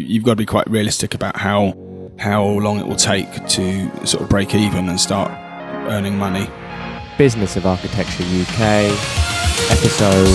you've got to be quite realistic about how long it will take to sort of break even and start earning money. Business of Architecture UK, episode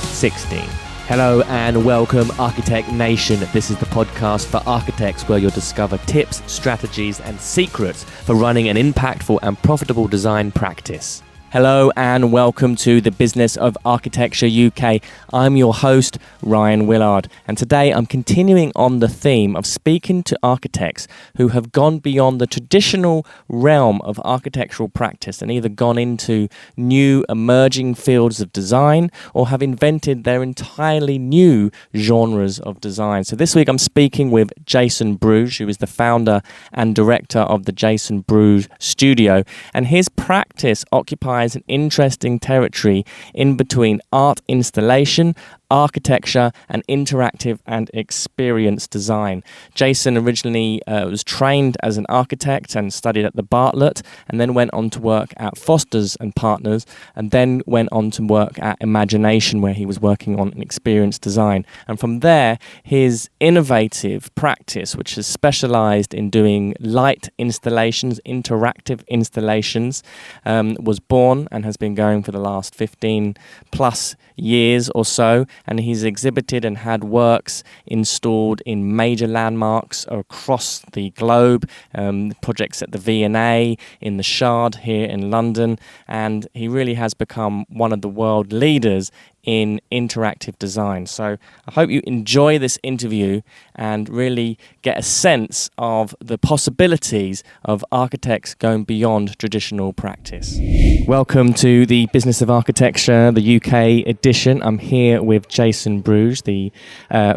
16. Hello and welcome, Architect Nation. This is the podcast for architects where you'll discover tips, strategies and secrets for running an impactful and profitable design practice. Hello and welcome to the Business of Architecture UK. I'm your host, Ryan Willard, and today I'm continuing on the theme of speaking to architects who have gone beyond the traditional realm of architectural practice and either gone into new emerging fields of design or have invented their entirely new genres of design. So this week I'm speaking with Jason Bruges, who is the founder and director of the Jason Bruges Studio, and his practice occupies an interesting territory in between art installation, architecture and interactive and experience design. Jason originally was trained as an architect and studied at the Bartlett, and then went on to work at Foster's and Partners, and then went on to work at Imagination, where he was working on an experience design. And from there, his innovative practice, which has specialized in doing light installations, interactive installations, was born and has been going for the last 15 plus years or so. And he's exhibited and had works installed in major landmarks across the globe, projects at the V&A, in the Shard here in London, and he really has become one of the world leaders in interactive design. So I hope you enjoy this interview and really get a sense of the possibilities of architects going beyond traditional practice. Welcome to the Business of Architecture, the UK edition. I'm here with Jason Bruges, the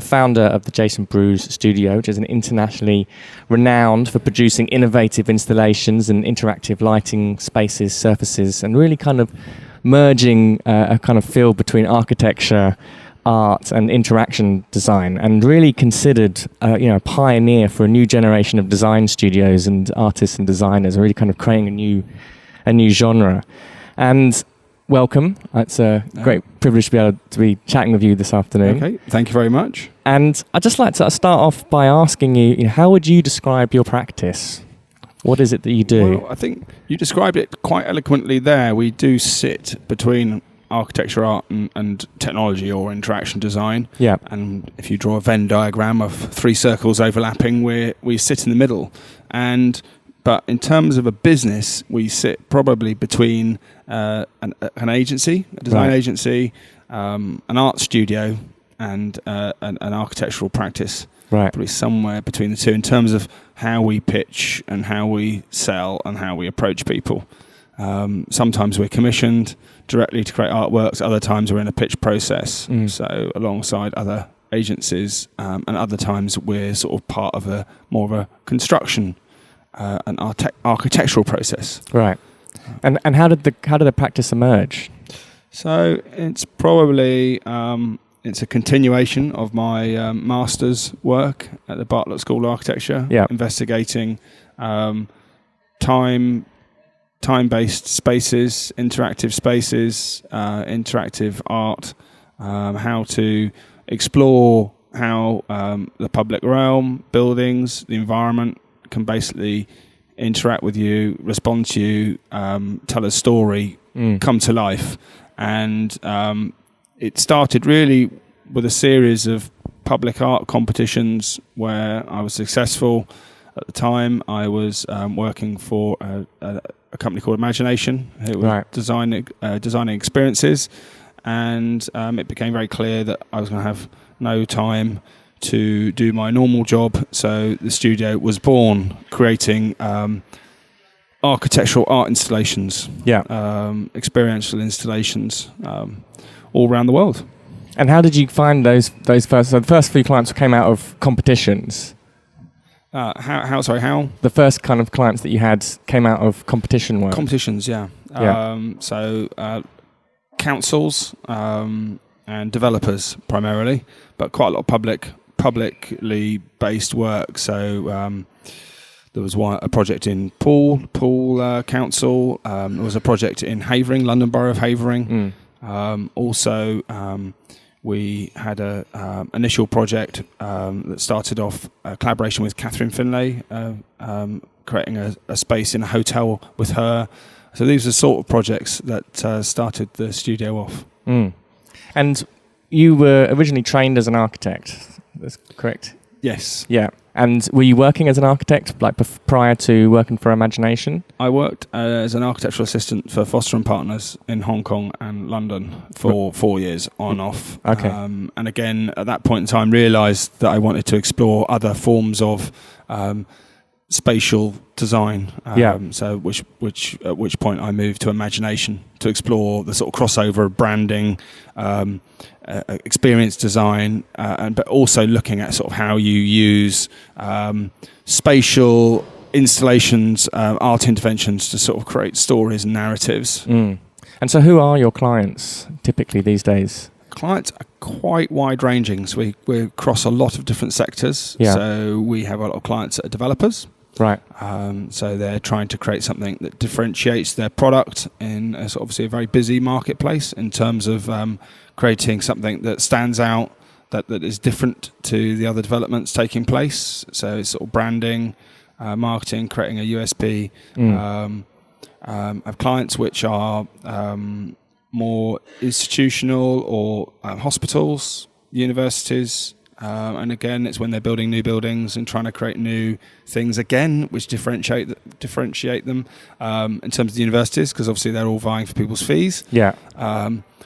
founder of the Jason Bruges Studio, which is an internationally renowned for producing innovative installations and interactive lighting spaces, surfaces, and really kind of merging a kind of field between architecture, art and interaction design, and really considered a pioneer for a new generation of design studios and artists and designers, really kind of creating a new genre. And welcome. It's a great privilege to be able to be chatting with you this afternoon. Okay, thank you very much. And I'd just like to start off by asking you, how would you describe your practice? What is it that you do? Well, I think you described it quite eloquently there. We do sit between architecture, art and technology or interaction design. Yeah. And if you draw a Venn diagram of three circles overlapping, we sit in the middle. But in terms of a business, we sit probably between an agency, a design agency, an art studio and an architectural practice. Right. Probably somewhere between the two in terms of how we pitch and how we sell and how we approach people. Sometimes we're commissioned directly to create artworks. Other times we're in a pitch process, so alongside other agencies. And other times we're sort of part of more of a construction, an architectural process. Right. And how did the practice emerge? So it's probably it's a continuation of my master's work at the Bartlett School of Architecture, investigating time-based spaces, interactive spaces, interactive art, how to explore how the public realm, buildings, the environment can basically interact with you, respond to you, tell a story, come to life. And it started really with a series of public art competitions where I was successful. At the time, I was working for a company called Imagination, who was designing experiences, and it became very clear that I was going to have no time to do my normal job. So the studio was born, creating architectural art installations, experiential installations all around the world. And how did you find those first? So the first few clients came out of competitions. How? The first kind of clients that you had came out of competition work. Competitions, yeah. So councils and developers primarily, but quite a lot of publicly based work. So there was a project in Poole Council. There was a project in Havering, London Borough of Havering. Also we had a initial project that started off a collaboration with Catherine Finlay, creating a space in a hotel with her. So these are the sort of projects that started the studio off. Mm. And you were originally trained as an architect, that's correct? Yes. Yeah. And were you working as an architect, like prior to working for Imagination? I worked as an architectural assistant for Foster & Partners in Hong Kong and London for 4 years, on and off. Okay. And again, at that point in time, realised that I wanted to explore other forms of spatial design. So at which point I moved to Imagination to explore the sort of crossover of branding, experience design, but also looking at sort of how you use spatial installations, art interventions to sort of create stories and narratives. Mm. And so who are your clients typically these days? Clients are quite wide-ranging, so we across a lot of different sectors. Yeah. So we have a lot of clients that are developers. Right. So they're trying to create something that differentiates their product in obviously a very busy marketplace in terms of creating something that stands out, that is different to the other developments taking place. So it's sort of branding, marketing, creating a USP. I have clients which are more institutional or hospitals, universities. And again, it's when they're building new buildings and trying to create new things again, which differentiate them in terms of the universities, because obviously they're all vying for people's fees. Yeah.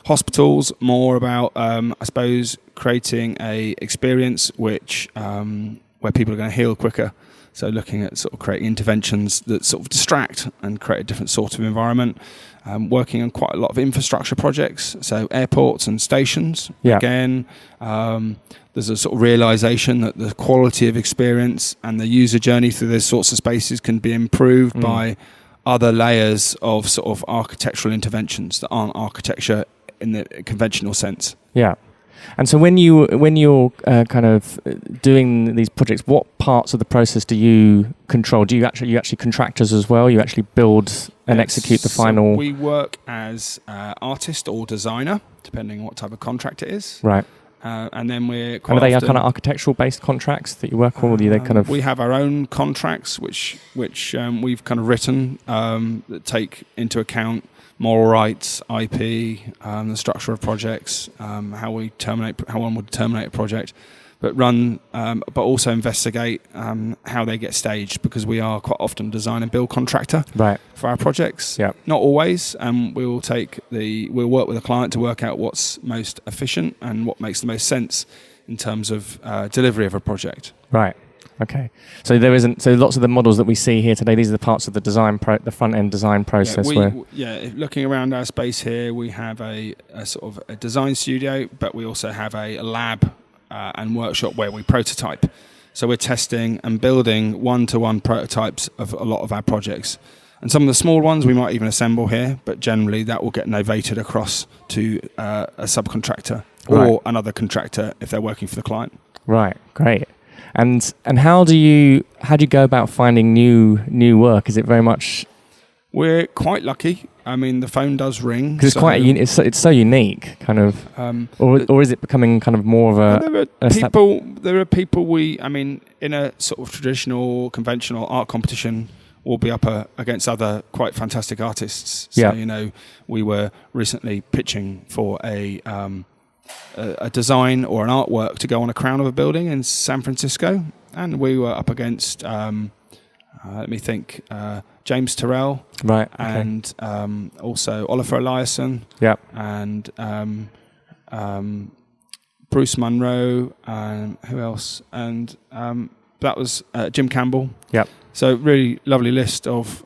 Hospitals, more about, I suppose, creating a experience which where people are going to heal quicker. So looking at sort of creating interventions that sort of distract and create a different sort of environment. Working on quite a lot of infrastructure projects, so airports and stations. Yeah. Again, there's a sort of realization that the quality of experience and the user journey through those sorts of spaces can be improved by other layers of sort of architectural interventions that aren't architecture in the conventional sense. Yeah. And so when you're kind of doing these projects, what parts of the process do you control? Do you actually contractors as well? You actually build and execute the final? So we work as artist or designer, depending on what type of contract it is. Right. And then we're quite and are they often, kind of architectural based contracts that you work on, or do they kind of? We have our own contracts, which we've kind of written that take into account moral rights, IP, the structure of projects, how one would terminate a project, but also investigate how they get staged, because we are quite often design and build contractor for our projects. Yeah. Not always. We'll work with a client to work out what's most efficient and what makes the most sense in terms of delivery of a project. Right. Okay. So lots of the models that we see here today, these are the parts of the design the front end design process. Looking around our space here, we have a sort of a design studio, but we also have a lab and workshop where we prototype. So we're testing and building one-to-one prototypes of a lot of our projects. And some of the small ones we might even assemble here, but generally that will get novated across to a subcontractor or another contractor if they're working for the client. Right. Great. And how do you go about finding new work? Is it very much? We're quite lucky. I mean, the phone does ring because it's so unique, kind of. Or is it becoming kind of more of a? There are people in a sort of traditional, conventional art competition, we'll be up against other quite fantastic artists. So we were recently pitching for a design or an artwork to go on a crown of a building in San Francisco, and we were up against James Turrell, and also Oliver Eliasson, and Bruce Munro, and who else? And that was Jim Campbell. So really lovely list of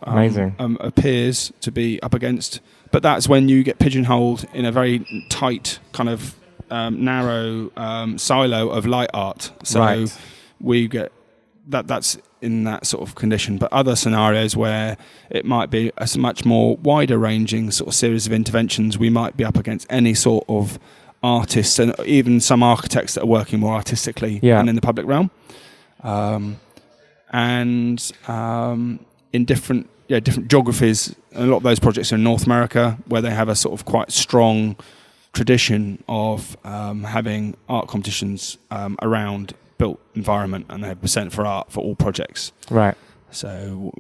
peers to be up against. But that's when you get pigeonholed in a very tight kind of narrow silo of light art. So we get that's in that sort of condition. But other scenarios where it might be a much more wider ranging sort of series of interventions, we might be up against any sort of artists and even some architects that are working more artistically and in the public realm. In different geographies, a lot of those projects are in North America, where they have a sort of quite strong tradition of having art competitions around built environment, and they have percent for art for all projects. Right. So,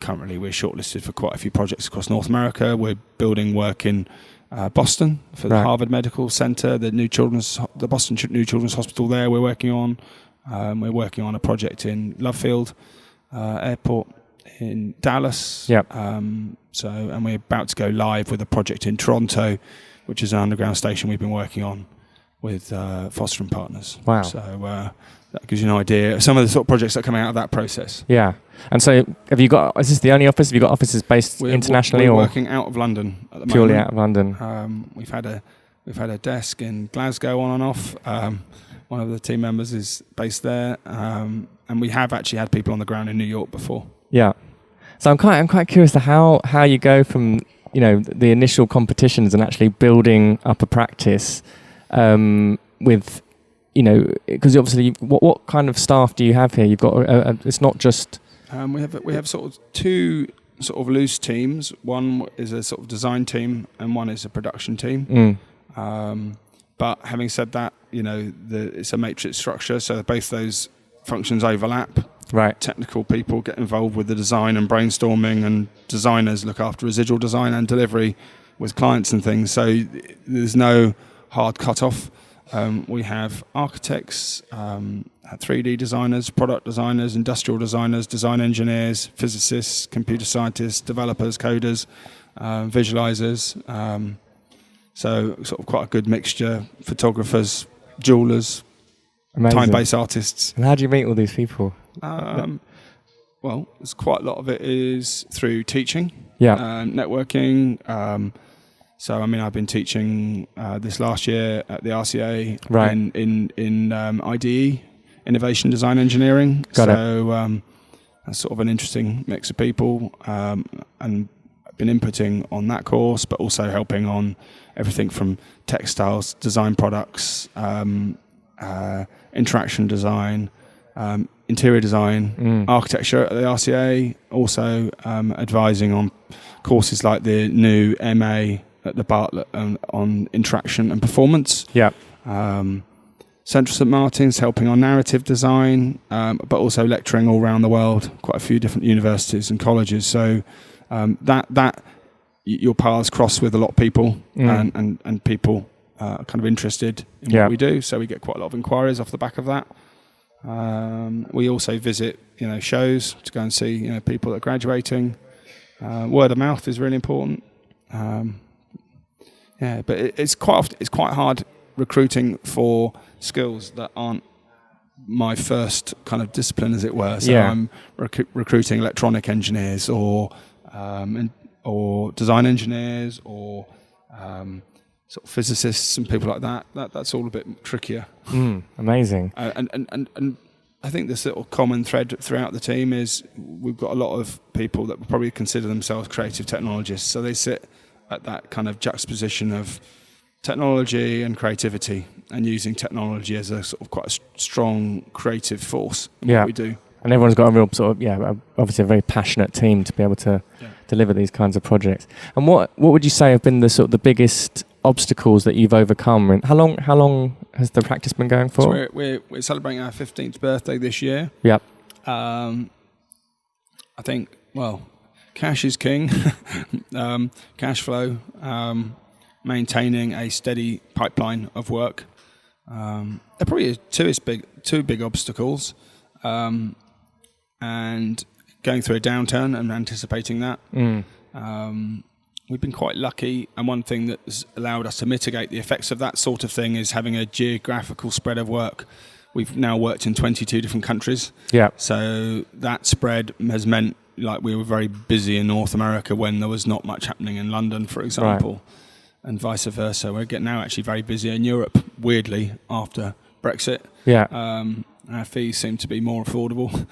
currently we're shortlisted for quite a few projects across North America. We're building work in Boston for the Harvard Medical Center, the Boston New Children's Hospital there we're working on. We're working on a project in Love Field Airport in Dallas. Yep. And we're about to go live with a project in Toronto, which is an underground station we've been working on with Foster and Partners. Wow. So that gives you an idea of some of the sort of projects that come out of that process. Yeah. And so is this the only office? Have you got offices based internationally? We're working out of London at the moment. Purely out of London. We've had a desk in Glasgow on and off. One of the team members is based there. And we have actually had people on the ground in New York before. Yeah. So I'm quite curious to how you go from, the initial competitions and actually building up a practice with, because obviously, what kind of staff do you have here? You've got it's not just. We have sort of two sort of loose teams. One is a sort of design team, and one is a production team. But having said that, it's a matrix structure, so both those functions overlap. Right. Technical people get involved with the design and brainstorming, and designers look after residual design and delivery with clients and things. So there's no hard cut-off. We have architects, 3D designers, product designers, industrial designers, design engineers, physicists, computer scientists, developers, coders, visualizers. So sort of quite a good mixture. Photographers, jewelers, time-based artists. And how do you meet all these people? Well, there's quite a lot of it is through teaching, networking. So, I've been teaching this last year at the RCA in IDE, Innovation Design Engineering. Got it. That's sort of an interesting mix of people, and I've been inputting on that course, but also helping on everything from textiles, design products, interaction design, interior design, architecture at the RCA, also advising on courses like the new MA at the Bartlett on interaction and performance. Yeah. Central St Martin's helping on narrative design, but also lecturing all around the world, quite a few different universities and colleges. So that your paths cross with a lot of people, and people are kind of interested in what we do. So we get quite a lot of inquiries off the back of that. We also visit, shows to go and see, people that are graduating. Word of mouth is really important. But it's quite hard recruiting for skills that aren't my first kind of discipline, as it were. So I'm recruiting electronic engineers or design engineers or sort of physicists and people like that. That's all a bit trickier. Amazing. And I think this little common thread throughout the team is we've got a lot of people that would probably consider themselves creative technologists. So they sit at that kind of juxtaposition of technology and creativity, and using technology as a sort of quite a strong creative force in what we do. And everyone's got a real sort of, obviously a very passionate team to be able to deliver these kinds of projects. And what would you say have been the sort of the biggest obstacles that you've overcome? And how long has the practice been going for? So we're celebrating our 15th birthday this year. Yep. I think, cash is king. Cash flow, maintaining a steady pipeline of work. There probably are two big obstacles, and going through a downturn and anticipating that. We've been quite lucky, and one thing that's allowed us to mitigate the effects of that sort of thing is having a geographical spread of work. We've now worked in 22 different countries. Yeah. So that spread has meant we were very busy in North America when there was not much happening in London, for example, and vice versa. We're getting now actually very busy in Europe, weirdly, after Brexit. Yeah. Our fees seem to be more affordable.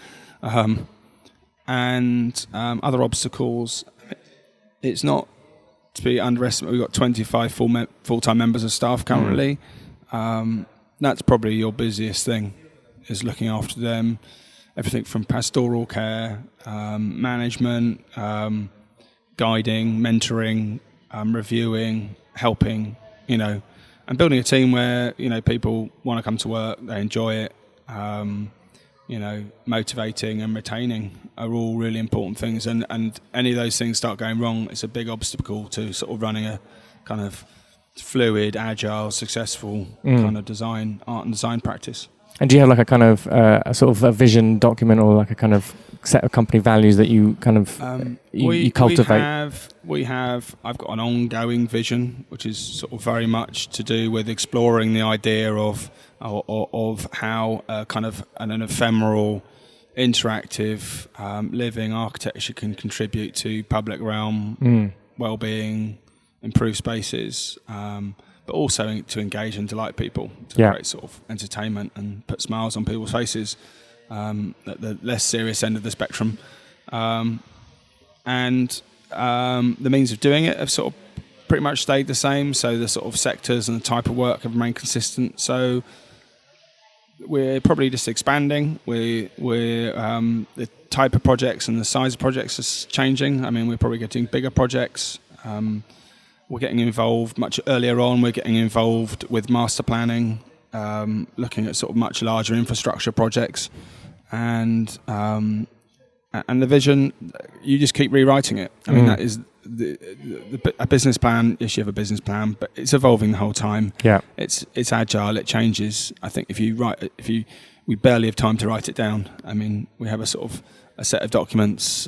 And other obstacles, it's not to be underestimated. We've got 25 full-time members of staff currently. That's probably your busiest thing, is looking after them. Everything from pastoral care, management, guiding, mentoring, reviewing, helping, and building a team where, people want to come to work, they enjoy it, motivating and retaining are all really important things. And any of those things start going wrong, it's a big obstacle to sort of running a kind of fluid, agile, successful kind of art and design practice. And do you have like a kind of a sort of a vision document or like a kind of set of company values that you kind of you cultivate? I've got an ongoing vision, which is sort of very much to do with exploring the idea of how kind of an ephemeral, interactive, living architecture can contribute to public realm well-being, improve spaces. But also to engage and delight people, to create sort of entertainment and put smiles on people's faces at the less serious end of the spectrum. And the means of doing it have sort of pretty much stayed the same, so the sort of sectors and the type of work have remained consistent. So we're probably just expanding. We're the type of projects and the size of projects is changing. I mean, we're probably getting bigger projects. We're getting involved much earlier on. We're getting involved with master planning, looking at sort of much larger infrastructure projects, and the vision. You just keep rewriting it. I mean, that is a business plan. Yes, you have a business plan, but it's evolving the whole time. Yeah, it's agile. It changes. I think we barely have time to write it down. I mean, we have a sort of a set of documents.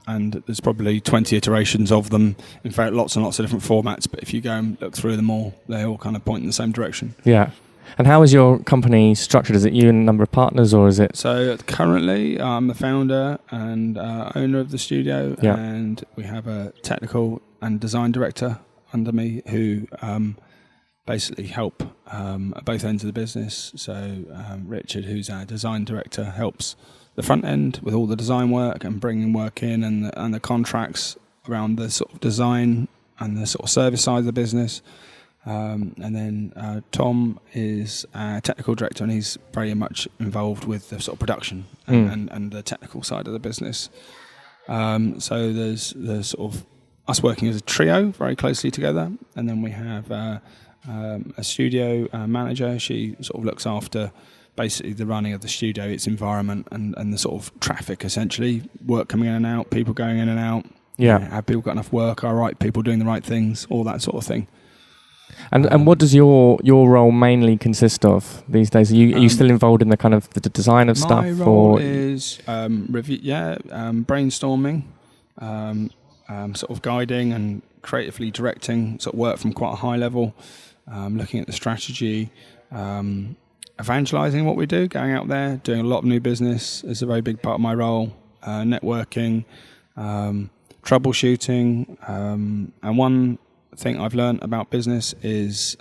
And there's probably 20 iterations of them. In fact, lots and lots of different formats. But if you go and look through them all, they all kind of point in the same direction. Yeah. And how is your company structured? Is it you and a number of partners, or is it? So currently, I'm the founder and owner of the studio, and we have a technical and design director under me who basically help at both ends of the business. So Richard, who's our design director, helps the front end with all the design work and bringing work in and the contracts around the sort of design and the sort of service side of the business. And then Tom is our technical director, and he's very much involved with the sort of production and the technical side of the business. So there's sort of us working as a trio very closely together, and then we have a studio manager. She sort of looks after basically the running of the studio, its environment, and the sort of traffic, essentially, work coming in and out, people going in and out. Yeah, have people got enough work? All right, people doing the right things, all that sort of thing. And what does your role mainly consist of these days? Are you still involved in the kind of the design of stuff? My role is brainstorming, sort of guiding and creatively directing sort of work from quite a high level, looking at the strategy. Evangelizing what we do, going out there, doing a lot of new business is a very big part of my role. Networking, troubleshooting, and one thing I've learned about business is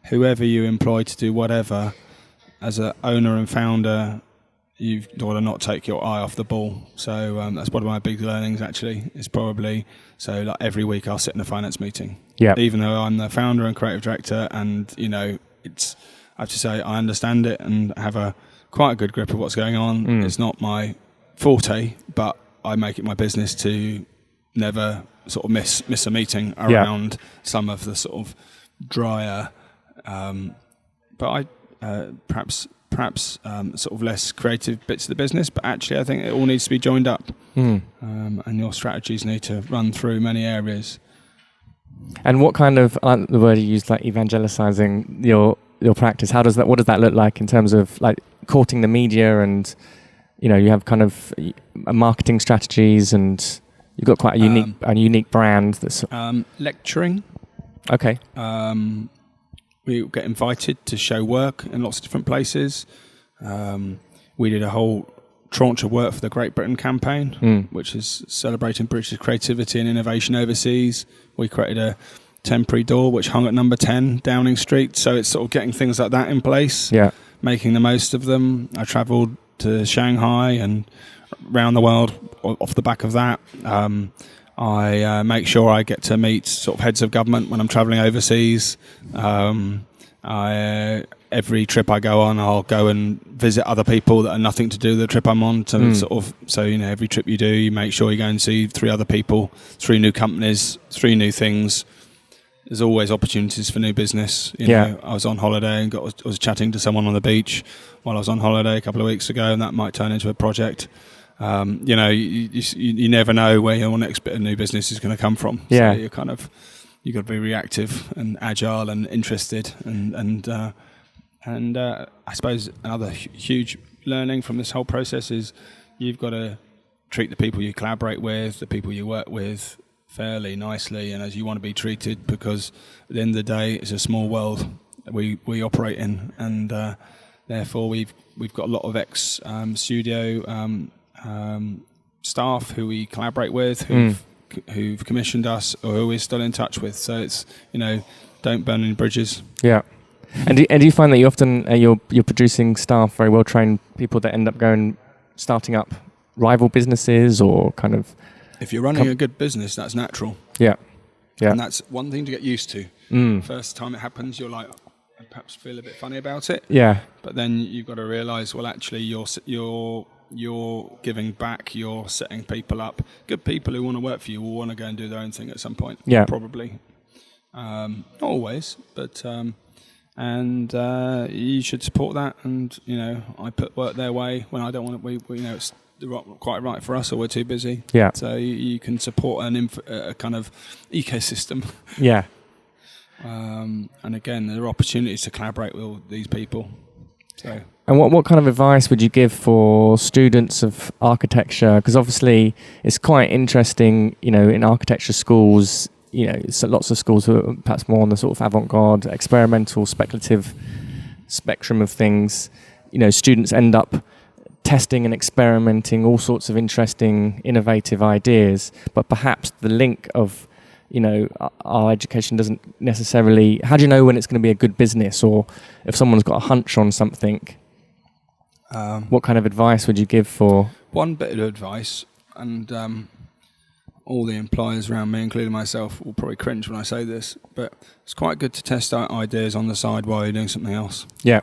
whoever you employ to do whatever, as an owner and founder, you've got to not take your eye off the ball. So that's one of my big learnings, actually. It's probably, so like every week I'll sit in a finance meeting. Yeah. Even though I'm the founder and creative director, and I have to say I understand it and have quite a good grip of what's going on. It's not my forte, but I make it my business to never sort of miss a meeting around some of the sort of drier, but I perhaps sort of less creative bits of the business. But actually, I think it all needs to be joined up, and your strategies need to run through many areas. And what kind of, I like the word you used, like evangelizing your practice. What does that look like in terms of like courting the media, and you have kind of marketing strategies, and you've got quite a unique brand that's lecturing. Okay. We get invited to show work in lots of different places. We did a whole tranche of work for the Great Britain campaign, which is celebrating British creativity and innovation overseas. We created a temporary door which hung at number 10 Downing Street, so it's sort of getting things like that in place, making the most of them. I travelled to Shanghai and around the world off the back of that. I make sure I get to meet sort of heads of government when I'm travelling overseas. Every trip I go on, I'll go and visit other people that are nothing to do with the trip I'm on. So every trip you do, you make sure you go and see 3 other people, 3 new companies, 3 new things. there's always opportunities for new business. You Yeah. know, I was on holiday and was chatting to someone on the beach while I was on holiday a couple of weeks ago, and that might turn into a project. You know, you never know where your next bit of new business is going to come from. Yeah. So you've got to be reactive and agile and interested, and I suppose another huge learning from this whole process is you've got to treat the people you collaborate with, the people you work with, fairly nicely and as you want to be treated, because at the end of the day it's a small world that we operate in, and therefore we've got a lot of ex studio staff who we collaborate with, who've commissioned us or who we're still in touch with. So it's, you know, don't burn any bridges. Yeah. And do you find that you often you're producing staff, very well trained people that end up starting up rival businesses, or kind of? If you're running a good business, that's natural. Yeah. Yeah. And that's one thing to get used to. First time it happens, you're like, I perhaps feel a bit funny about it. Yeah. But then you've got to realise, well, actually, you're giving back. You're setting people up. Good people who want to work for you will want to go and do their own thing at some point. Yeah. Probably. Not always, but and you should support that. And you know, I put work their way when I don't want to. We know it's quite right for us, or we're too busy. Yeah. So you can support a kind of ecosystem. Yeah. And again, there are opportunities to collaborate with all these people. So. And what kind of advice would you give for students of architecture? Because obviously it's quite interesting, you know, in architecture schools, you know, so lots of schools who are perhaps more on the sort of avant-garde, experimental, speculative spectrum of things. You know, students end up testing and experimenting all sorts of interesting, innovative ideas, but perhaps the link of, you know, our education doesn't necessarily... How do you know when it's going to be a good business, or if someone's got a hunch on something? What kind of advice would you give for... One bit of advice, and all the employers around me, including myself, will probably cringe when I say this, but it's quite good to test out ideas on the side while you're doing something else. Yeah.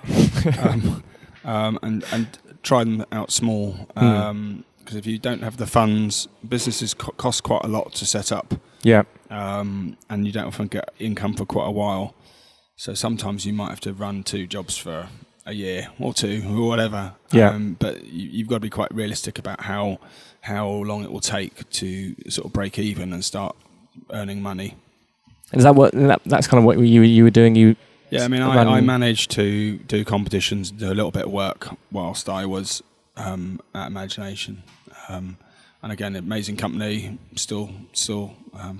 And try them out small, because if you don't have the funds, businesses cost quite a lot to set up. Yeah. And you don't often get income for quite a while. So sometimes you might have to run 2 jobs for a year or 2 or whatever. Yeah. But you've got to be quite realistic about how long it will take to sort of break even and start earning money. Is that that's kind of what you were doing? Yeah, I mean, I managed to do competitions, do a little bit of work whilst I was at Imagination. And again, amazing company, still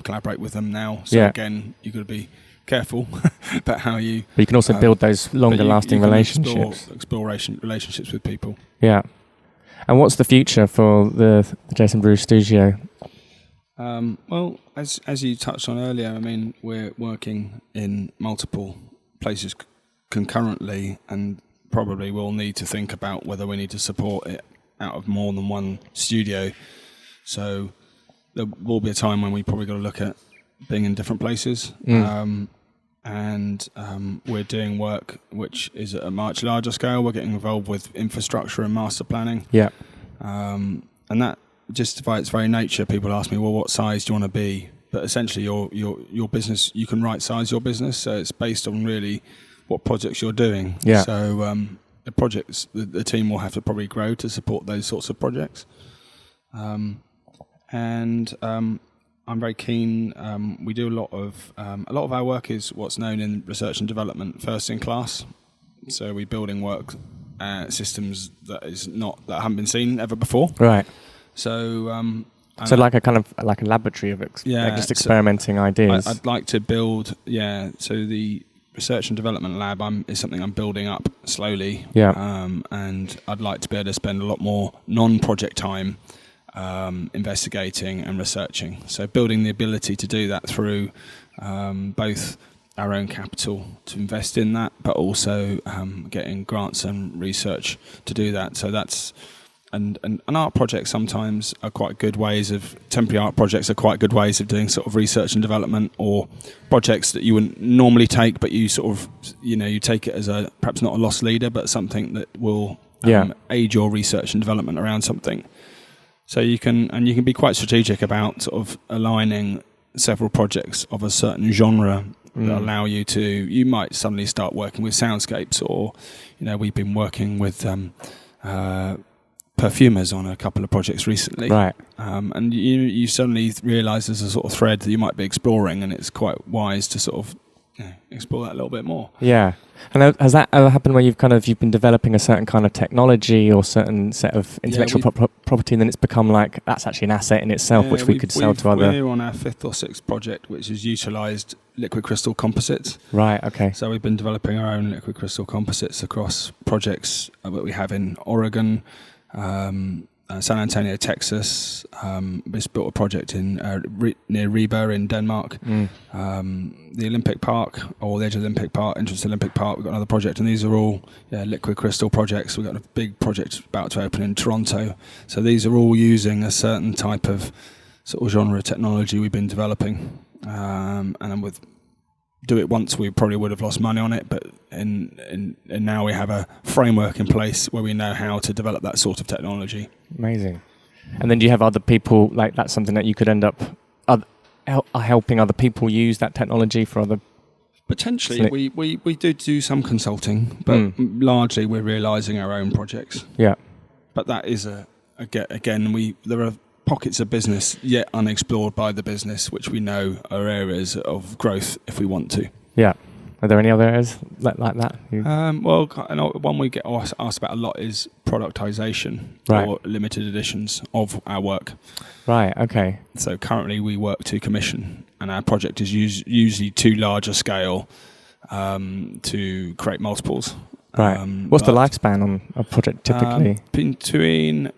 collaborate with them now. So again, you've got to be careful about how you... But you can also build those longer-lasting relationships. Explore relationships with people. Yeah. And what's the future for the Jason Bruges Studio? Well, as you touched on earlier, I mean, we're working in multiple places concurrently, and probably will need to think about whether we need to support it out of more than one studio. So there will be a time when we probably got to look at being in different places. And we're doing work which is at a much larger scale. We're getting involved with infrastructure and master planning. Yeah. And that, just by its very nature, people ask me, well, what size do you want to be? But essentially your business, you can right size your business. So it's based on really what projects you're doing. Yeah. So the projects, the team will have to probably grow to support those sorts of projects. And I'm very keen. We do a lot of our work is what's known in research and development first in class. So we're building work systems that haven't been seen ever before. Right. So so like a laboratory of just experimenting ideas. I'd like to build. So the research and development lab is something I'm building up slowly. Yeah. And I'd like to be able to spend a lot more non-project time investigating and researching. So building the ability to do that through both our own capital to invest in that, but also getting grants and research to do that. So that's and art projects sometimes are quite good ways of temporary art projects are quite good ways of doing sort of research and development, or projects that you wouldn't normally take, but you sort of you take it as a perhaps not a loss leader, but something that will aid your research and development around something. So you can be quite strategic about sort of aligning several projects of a certain genre that allow you might suddenly start working with soundscapes, or we've been working with perfumers on a couple of projects recently, right? And you suddenly realise there's a sort of thread that you might be exploring, and it's quite wise to sort of explore that a little bit more. Yeah. And has that ever happened where you've been developing a certain kind of technology or certain set of intellectual property, and then it's become like that's actually an asset in itself, which we could sell to other... We're on our 5th or 6th project, which has utilised liquid crystal composites. Right, okay. So we've been developing our own liquid crystal composites across projects that we have in Oregon, San Antonio, Texas. We just built a project in near Reba in Denmark. The Olympic Park, or the edge of the Olympic Park, entrance to Olympic Park. We've got another project, and these are all liquid crystal projects. We've got a big project about to open in Toronto. So these are all using a certain type of sort of genre technology we've been developing. And then with do it once, we probably would have lost money on it, but and now we have a framework in place where we know how to develop that sort of technology. Amazing. And then do you have other people, like that's something that you could end up helping other people use that technology for other... Potentially. We do some consulting, but largely we're realising our own projects. Yeah. But that is there are pockets of business yet unexplored by the business, which we know are areas of growth if we want to. Yeah. Are there any other areas like that? Well, one we get asked about a lot is productization, right, or limited editions of our work. Right, okay. So currently we work to commission, and our project is usually too large a scale to create multiples. Right. What's the lifespan on a project typically? Between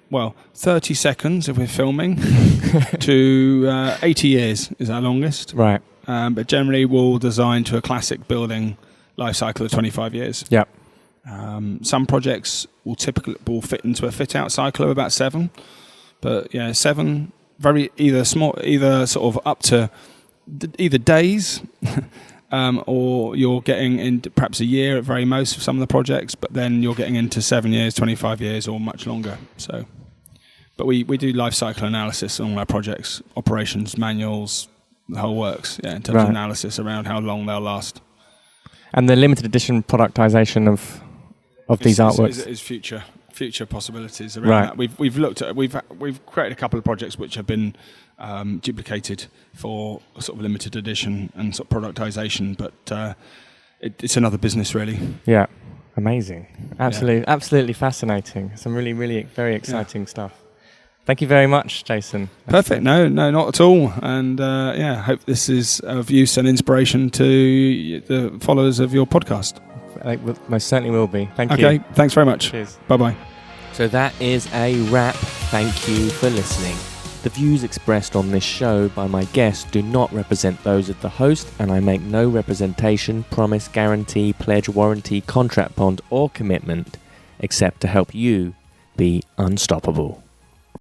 30 seconds if we're filming to 80 years is our longest. Right. But generally we'll design to a classic building life cycle of 25 years. Yep. Some projects will fit into a fit out cycle of about 7. But 7 very either sort of up to either days or you're getting into perhaps a year at very most of some of the projects, but then you're getting into 7 years, 25 years, or much longer. So, but we do life cycle analysis on all our projects, operations manuals, the whole works, in terms of analysis around how long they'll last. And the limited edition productization of these artworks is future possibilities around that. We've looked at we've created a couple of projects which have been duplicated for sort of limited edition and sort of productization, but it's another business really. Yeah, amazing, absolutely fascinating. Some really, really very exciting stuff. Thank you very much, Jason. Perfect. No, not at all. And I hope this is of use and inspiration to the followers of your podcast. I most certainly will be. Thank you. Okay, thanks very much. Cheers. Bye-bye. So that is a wrap. Thank you for listening. The views expressed on this show by my guests do not represent those of the host, and I make no representation, promise, guarantee, pledge, warranty, contract bond, or commitment, except to help you be unstoppable.